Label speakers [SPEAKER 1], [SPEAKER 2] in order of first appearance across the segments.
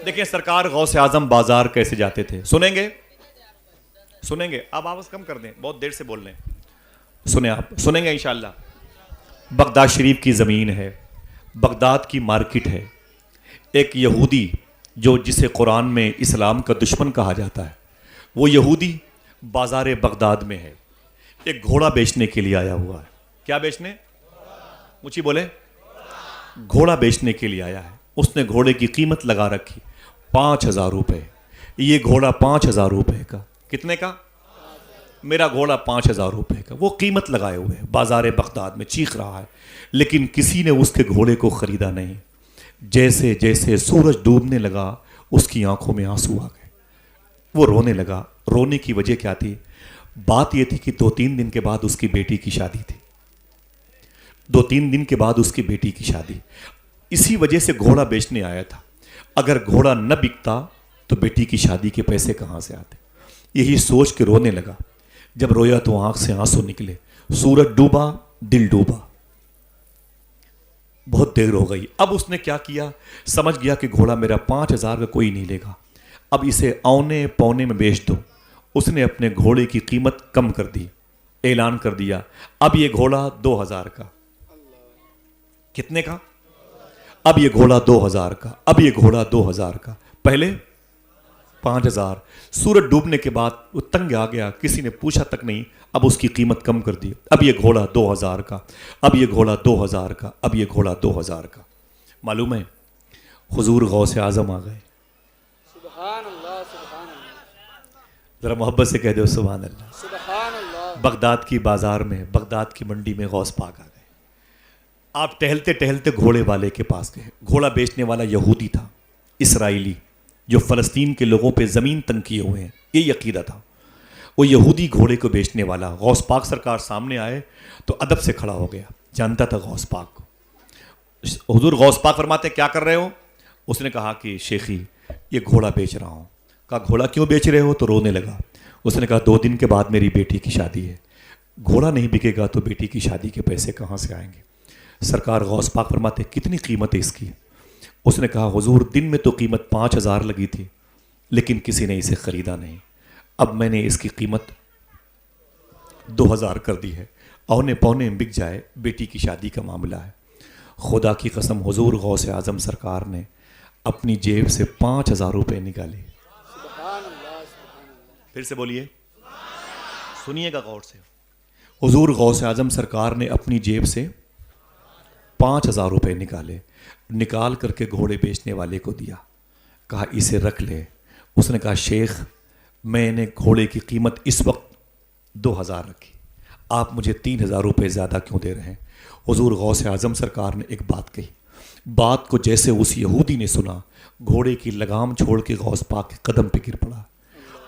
[SPEAKER 1] دیکھیں سرکار غوث اعظم بازار کیسے جاتے تھے، سنیں گے؟ سنیں گے؟ آپ آواز کم کر دیں، بہت دیر سے بول رہے ہیں. سنیں، آپ سنیں گے انشاءاللہ. بغداد شریف کی زمین ہے، بغداد کی مارکیٹ ہے. ایک یہودی جو جسے قرآن میں اسلام کا دشمن کہا جاتا ہے، وہ یہودی بازار بغداد میں ہے. ایک گھوڑا بیچنے کے لیے آیا ہوا ہے. کیا بیچنے؟ اونچی بولے. گھوڑا بیچنے کے لیے آیا ہے. اس نے گھوڑے کی قیمت لگا رکھی 5,000 روپے. یہ گھوڑا 5,000 روپے کا. کتنے کا؟ میرا گھوڑا 5,000 روپے کا. وہ قیمت لگائے ہوئے ہے، بازار بغداد میں چیخ رہا ہے، لیکن کسی نے اس کے گھوڑے کو خریدا نہیں. جیسے جیسے سورج ڈوبنے لگا اس کی آنکھوں میں آنسو آ گئے. وہ رونے لگا. رونے کی وجہ کیا تھی؟ بات یہ تھی کہ 2-3 دن کے بعد اس کی بیٹی کی شادی تھی. 2-3 دن کے بعد اس کی بیٹی کی شادی. اسی وجہ سے گھوڑا بیچنے آیا تھا. اگر گھوڑا نہ بکتا تو بیٹی کی شادی کے پیسے کہاں سے آتے؟ یہی سوچ کے رونے لگا. جب رویا تو آنکھ سے آنسو نکلے. سورج ڈوبا، دل ڈوبا. بہت دیر ہو گئی. اب اس نے کیا کیا؟ سمجھ گیا کہ گھوڑا میرا 5,000 کا کوئی نہیں لے گا، اب اسے اونے پونے میں بیچ دو. اس نے اپنے گھوڑے کی قیمت کم کر دی. اعلان کر دیا اب یہ گھوڑا 2,000 کا. کتنے کا؟ اب یہ گھوڑا 2,000 کا. اب یہ گھوڑا 2,000 کا. پہلے 5,000. سورج ڈوبنے کے بعد وہ تنگ آ گیا، کسی نے پوچھا تک نہیں. اب اس کی قیمت کم کر دی. اب یہ گھوڑا 2,000 کا. اب یہ گھوڑا 2,000 کا. اب یہ گھوڑا 2,000 کا. معلوم ہے حضور غوث اعظم آ گئے.
[SPEAKER 2] سبحان اللہ سبحان اللہ
[SPEAKER 1] ذرا محبت سے کہہ دو سبحان اللہ.
[SPEAKER 2] سبحان اللہ.
[SPEAKER 1] بغداد کی بازار میں، بغداد کی منڈی میں غوث پاک آ گئے. آپ ٹہلتے ٹہلتے گھوڑے والے کے پاس گئے. گھوڑا بیچنے والا یہودی تھا، اسرائیلی، جو فلسطین کے لوگوں پہ زمین تنگ کیے ہوئے ہیں، یہ عقیدہ تھا. وہ یہودی گھوڑے کو بیچنے والا. غوث پاک سرکار سامنے آئے تو ادب سے کھڑا ہو گیا. جانتا تھا غوث پاک کو. حضور غوث پاک فرماتے کیا کر رہے ہو؟ اس نے کہا کہ شیخی یہ گھوڑا بیچ رہا ہوں. کہا گھوڑا کیوں بیچ رہے ہو؟ تو رونے لگا. اس نے کہا 2 دن کے بعد میری بیٹی کی شادی ہے، گھوڑا نہیں بکے گا تو بیٹی کی شادی کے پیسے کہاں سے آئیں گے؟ سرکار غوث پاک فرماتے کتنی قیمت ہے اس کی؟ اس نے کہا حضور دن میں تو قیمت 5,000 لگی تھی، لیکن کسی نے اسے خریدا نہیں. اب میں نے اس کی قیمت 2,000 کر دی ہے، اونے پونے بک جائے، بیٹی کی شادی کا معاملہ ہے. خدا کی قسم حضور غوث اعظم سرکار نے اپنی جیب سے 5,000 روپے نکالے.
[SPEAKER 2] سبحان اللہ سبحان اللہ.
[SPEAKER 1] پھر سے بولیے، سنیے گا غور سے. حضور غوث اعظم سرکار نے اپنی جیب سے 5,000 روپے نکالے. نکال کر کے گھوڑے بیچنے والے کو دیا. کہا اسے رکھ لے. اس نے کہا شیخ میں نے گھوڑے کی قیمت اس وقت 2,000 رکھی، آپ مجھے 3,000 روپے زیادہ کیوں دے رہے ہیں؟ حضور غوث اعظم سرکار نے ایک بات کہی. بات کو جیسے اس یہودی نے سنا، گھوڑے کی لگام چھوڑ کے غوث پاک کے قدم پہ گر پڑا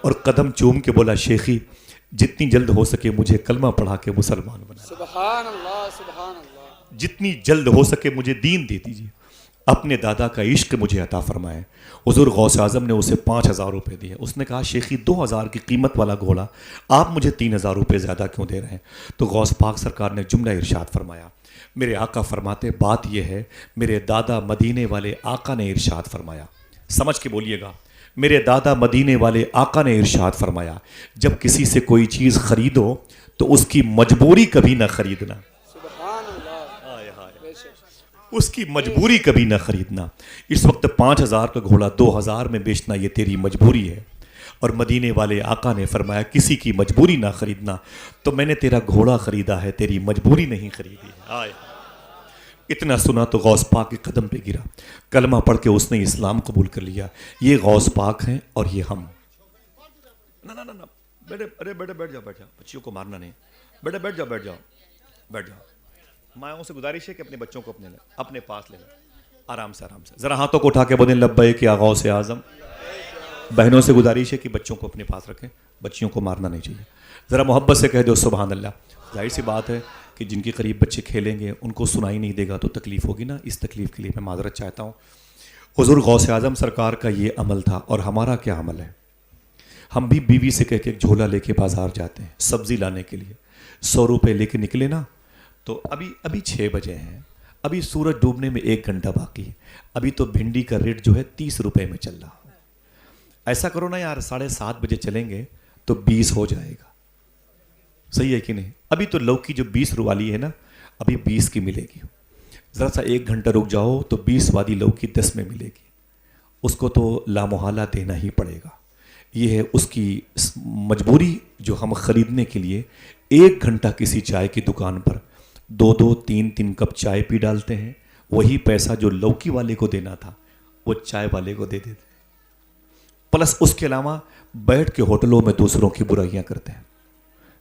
[SPEAKER 1] اور قدم چوم کے بولا شیخی جتنی جلد ہو سکے مجھے کلمہ پڑھا کے مسلمان بنا.
[SPEAKER 2] سبحان اللہ سبحان اللہ.
[SPEAKER 1] جتنی جلد ہو سکے مجھے دین دے دیجیے، اپنے دادا کا عشق مجھے عطا فرمائے. حضور غوث اعظم نے اسے 5,000 روپے دیے. اس نے کہا شیخی 2,000 کی قیمت والا گھوڑا آپ مجھے 3,000 روپے زیادہ کیوں دے رہے ہیں؟ تو غوث پاک سرکار نے جملہ ارشاد فرمایا. میرے آقا فرماتے بات یہ ہے میرے دادا مدینے والے آقا نے ارشاد فرمایا. سمجھ کے بولیے گا. میرے دادا مدینے والے آقا نے ارشاد فرمایا جب کسی سے کوئی چیز خریدو تو اس کی مجبوری کبھی نہ خریدنا.
[SPEAKER 2] سبحان اللہ. بے شک.
[SPEAKER 1] اس کی مجبوری کبھی نہ خریدنا. اس وقت 5,000 کا گھوڑا 2,000 میں بیچنا یہ تیری مجبوری ہے، اور مدینے والے آقا نے فرمایا کسی کی مجبوری نہ خریدنا. تو میں نے تیرا گھوڑا خریدا ہے، تیری مجبوری نہیں خریدی ہے. اتنا سنا تو غوث پاک کے قدم پہ گرا. کلمہ پڑھ کے اس نے اسلام قبول کر لیا. یہ غوث پاک ہیں اور یہ ہم. نہ بیٹے، ارے بیٹے بیٹھ جاؤ، بیٹھ جاؤ، بچیوں کو مارنا نہیں. بیٹے بیٹھ جاؤ، بیٹھ جاؤ، بیٹھ جاؤ. ماؤں سے گزارش ہے کہ اپنے بچوں کو اپنے پاس لے لیں. آرام سے آرام سے. ذرا ہاتھوں کو اٹھا کے بولیں لبیک یا غوث اعظم. بہنوں سے گزارش ہے کہ بچوں کو اپنے پاس رکھیں، بچیوں کو مارنا نہیں چاہیے. ذرا محبت سے کہہ دو سبحان اللہ. ظاہر سی بات ہے کہ جن کے قریب بچے کھیلیں گے ان کو سنائی نہیں دے گا تو تکلیف ہوگی نا. اس تکلیف کے لیے میں معذرت چاہتا ہوں. حضور غوث اعظم سرکار کا یہ عمل تھا. اور ہمارا کیا عمل ہے؟ ہم بھی بیوی سے کہہ کے ایک جھولا لے کے بازار جاتے ہیں سبزی لانے کے لیے. 100 روپے لے کے نکلے نا تو ابھی 6 بجے ہیں. ابھی سورج ڈوبنے میں 1 گھنٹہ باقی ہے, ابھی تو بھنڈی کا ریٹ جو ہے 30 روپے میں چل رہا. ایسا کرو نا یار, 7:30 بجے چلیں گے تو 20 ہو جائے گا. صحیح ہے کہ نہیں؟ ابھی تو لوکی جو 20 روپے والی ہے نا, ابھی 20 کی ملے گی. ذرا سا 1 گھنٹہ رک جاؤ تو 20 والی لوکی 10 میں ملے گی. اس کو تو لامحالہ دینا ہی پڑے گا. یہ ہے اس کی مجبوری جو ہم خریدنے کے لیے 1 گھنٹہ کسی چائے کی دکان پر 2 3 کپ چائے پی ڈالتے ہیں. وہی پیسہ جو لوکی والے کو دینا تھا وہ چائے والے کو دے دیتے ہیں. پلس اس کے علاوہ بیٹھ کے ہوٹلوں میں دوسروں کی برائیاں کرتے ہیں,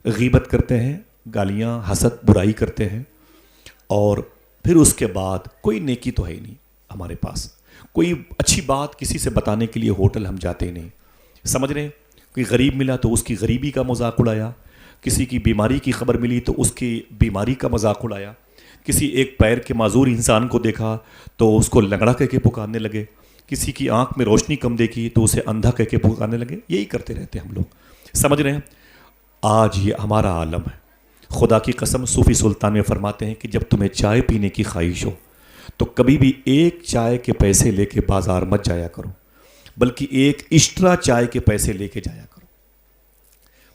[SPEAKER 1] غیبت کرتے ہیں, گالیاں حسد برائی کرتے ہیں, اور پھر اس کے بعد کوئی نیکی تو ہے ہی نہیں ہمارے پاس. کوئی اچھی بات کسی سے بتانے کے لیے ہوٹل ہم جاتے ہی نہیں. سمجھ رہے ہیں؟ کوئی غریب ملا تو اس کی غریبی کا مذاق اڑایا, کسی کی بیماری کی خبر ملی تو اس کی بیماری کا مذاق اڑایا, کسی ایک پیر کے معذور انسان کو دیکھا تو اس کو لنگڑا کہہ کے پکارنے لگے, کسی کی آنکھ میں روشنی کم دیکھی تو اسے اندھا کہہ کے پکارنے لگے. یہی کرتے رہتے ہیں ہم لوگ. سمجھ رہے ہیں؟ آج یہ ہمارا عالم ہے. خدا کی قسم صوفی سلطان میں فرماتے ہیں کہ جب تمہیں چائے پینے کی خواہش ہو تو کبھی بھی 1 چائے کے پیسے لے کے بازار مت جایا کرو, بلکہ 1 ایکسٹرا چائے کے پیسے لے کے جایا کرو.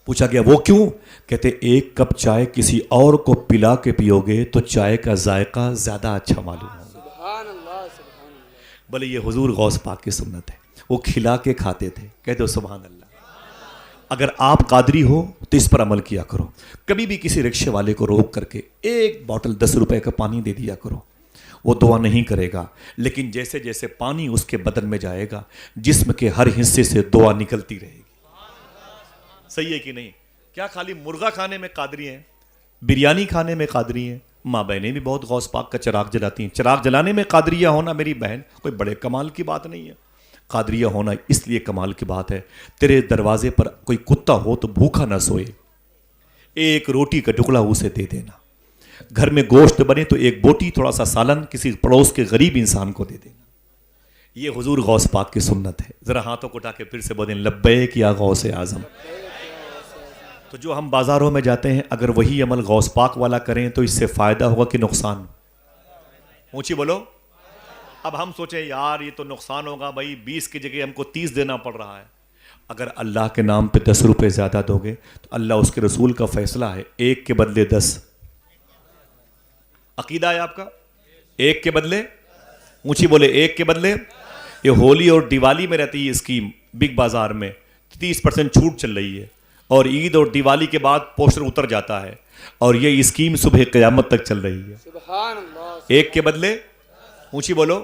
[SPEAKER 1] پوچھا گیا وہ کیوں؟ کہتے 1 کپ چائے کسی اور کو پلا کے پیو گے تو چائے کا ذائقہ زیادہ اچھا معلوم ہوگا.
[SPEAKER 2] سبحان اللہ سبحان اللہ.
[SPEAKER 1] بھلے یہ حضور غوث پاک کی سنت ہے, وہ کھلا کے کھاتے تھے. کہتے ہو سبحان اللہ. اگر آپ قادری ہو تو اس پر عمل کیا کرو. کبھی بھی کسی رکشے والے کو روک کر کے 1 بوتل 10 روپے کا پانی دے دیا کرو. وہ دعا نہیں کرے گا, لیکن جیسے جیسے پانی اس کے بدن میں جائے گا جسم کے ہر حصے سے دعا نکلتی رہے گی. صحیح ہے کہ نہیں؟ کیا خالی مرغا کھانے میں قادری ہیں, بریانی کھانے میں قادری ہیں؟ ماں بہنیں بھی بہت غوث پاک کا چراغ جلاتی ہیں. چراغ جلانے میں قادریہ ہونا میری بہن کوئی بڑے کمال کی بات نہیں ہے. قادریہ ہونا اس لیے کمال کی بات ہے, تیرے دروازے پر کوئی کتا ہو تو بھوکا نہ سوئے, 1 روٹی کا ٹکڑا اسے دے دینا. گھر میں گوشت بنے تو 1 بوٹی تھوڑا سا سالن کسی پڑوس کے غریب انسان کو دے دینا. یہ حضور غوث پاک کی سنت ہے. ذرا ہاتھوں کو اٹھا کے پھر سے بولیں لبیک یا غوث اعظم. تو جو ہم بازاروں میں جاتے ہیں اگر وہی عمل غوث پاک والا کریں تو اس سے فائدہ ہوگا کہ نقصان؟ اونچی بولو. اب ہم سوچیں یار یہ تو نقصان ہوگا بھائی, 20 کی جگہ ہم کو 30 دینا پڑ رہا ہے. اگر اللہ کے نام پہ 10 روپے زیادہ دو گے تو اللہ اس کے رسول کا فیصلہ ہے 1 کے بدلے 10. عقیدہ ہے آپ کا؟ 1 کے بدلے, اونچی بولے 1 کے بدلے. یہ ہولی اور دیوالی میں رہتی ہے اسکیم. بگ بازار میں 30% چھوٹ چل رہی ہے, اور عید اور دیوالی کے بعد پوسٹر اتر جاتا ہے, اور یہ اسکیم صبح قیامت تک چل رہی ہے.
[SPEAKER 2] سبحان اللہ.
[SPEAKER 1] 1 کے بدلے, اونچی بولو,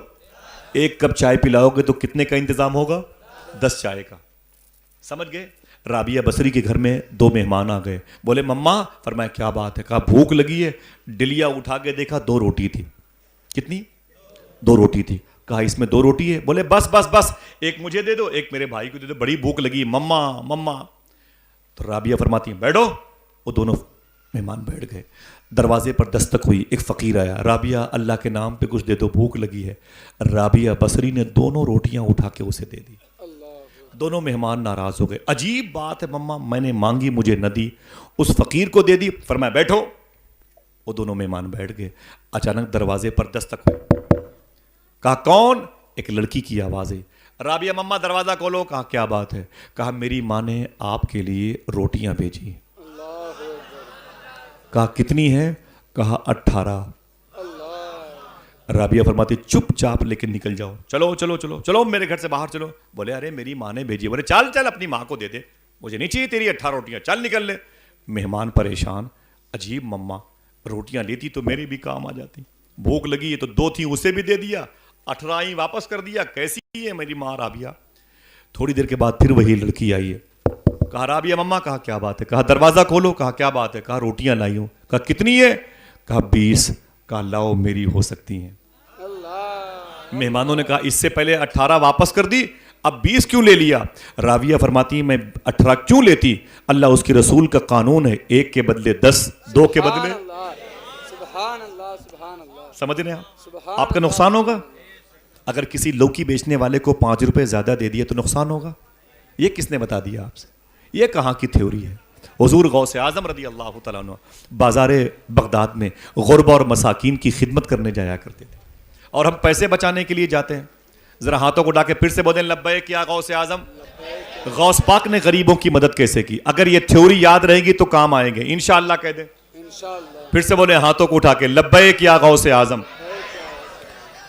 [SPEAKER 1] 1 کپ چائے پلاؤ گے تو کتنے کا انتظام ہوگا؟ 10 چائے کا. سمجھ گئے؟ رابعہ بصری کے گھر میں 2 مہمان آ گئے. بولے مما. فرمایا کیا بات ہے؟ کہا بھوک لگی ہے. ڈلیا اٹھا کے دیکھا 2 روٹی تھی. کتنی؟ 2 روٹی تھی. کہا اس میں 2 روٹی ہے. بولے بس بس بس, 1 مجھے دے دو, 1 میرے بھائی کو دے دو, بڑی بھوک لگی مما مما. تو رابعہ فرماتی ہیں بیٹھو. وہ دونوں مہمان بیٹھ گئے. دروازے پر دستک ہوئی, ایک فقیر آیا. رابعہ اللہ کے نام پہ کچھ دے دو, بھوک لگی ہے. رابعہ بصری نے 2 روٹیاں اٹھا کے اسے دے دی. دونوں مہمان ناراض ہو گئے. عجیب بات ہے مما, میں نے مانگی مجھے نہ دی, اس فقیر کو دے دی. فرمایا بیٹھو. وہ دونوں مہمان بیٹھ گئے. اچانک دروازے پر دستک ہوئی. کہا کون؟ ایک لڑکی کی آواز ہے. رابعہ مما دروازہ کھولو. کہا کیا بات ہے؟ کہا میری ماں نے آپ کے لیے روٹیاں بھیجی. کہا کتنی ہے؟ کہا 18. رابعہ فرماتی چپ چاپ لے کے نکل جاؤ, چلو چلو چلو چلو میرے گھر سے باہر چلو. بولے ارے میری ماں نے بھیجی. بولے چل چل اپنی ماں کو دے دے, مجھے نہیں چاہیے تیری 18 روٹیاں, چل نکل لے. مہمان پریشان. عجیب مما روٹیاں لیتی تو میرے بھی کام آ جاتی. بھوک لگی ہے تو 2 تھی اسے بھی دے دیا, 18 ہی واپس کر دیا. کیسی ہے میری ماں رابعہ. تھوڑی دیر کے بعد پھر وہی لڑکی آئی ہے. کہا رابعہ مما. کہا کیا بات ہے؟ کہا دروازہ کھولو. کہا کیا بات ہے؟ کہا روٹیاں لائی ہوں. کہا کتنی ہے؟ کہا 20. کہا لاؤ میری ہو سکتی ہیں. مہمانوں نے کہا اس سے پہلے 18 واپس کر دی, اب 20 کیوں لے لیا؟ رابعہ فرماتی میں 18 کیوں لیتی؟ اللہ اس کے رسول کا قانون ہے 1 کے بدلے 10, 2 کے بدلے.
[SPEAKER 2] سبحان اللہ سبحان اللہ.
[SPEAKER 1] سمجھ رہے ہیں آپ کا نقصان ہوگا. اگر کسی لوکی بیچنے والے کو 5 روپے زیادہ دے دیے تو نقصان ہوگا. یہ کس نے بتا دیا آپ سے؟ یہ کہاں کی تھیوری ہے؟ حضور غوث اعظم رضی اللہ تعالیٰ عنہ بازار بغداد میں غربا اور مساکین کی خدمت کرنے جایا کرتے تھے. اور ہم پیسے بچانے کے لیے جاتے ہیں. ذرا ہاتھوں کو اٹھا کے پھر سے بولیں لبیک یا غوث اعظم. غوث پاک نے غریبوں کی مدد کیسے کی؟ اگر یہ تھیوری یاد رہے گی تو کام آئیں گے انشاءاللہ. کہہ دیں
[SPEAKER 2] انشاءاللہ.
[SPEAKER 1] پھر سے بولیں ہاتھوں کو اٹھا کے لبیک یا غوث اعظم.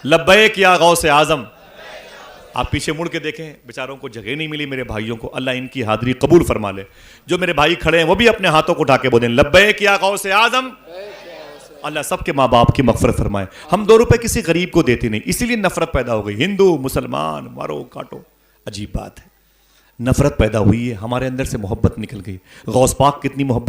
[SPEAKER 1] لبیک یا غوث اعظم. آپ پیچھے مڑ کے دیکھیں, بیچاروں کو جگہ نہیں ملی میرے بھائیوں کو. اللہ ان کی حاضری قبول فرما لے. جو میرے بھائی کھڑے ہیں وہ بھی اپنے ہاتھوں کو اٹھا کے بولیں لبیک یا غوث اعظم. اللہ سب کے ماں باپ کی مغفرت فرمائے. ہم 2 روپے کسی غریب کو دیتے نہیں, اسی لیے نفرت پیدا ہو گئی. ہندو مسلمان مارو کاٹو. عجیب بات ہے, نفرت پیدا ہوئی ہے, ہمارے اندر سے محبت نکل گئی. غوث پاک کتنی محبت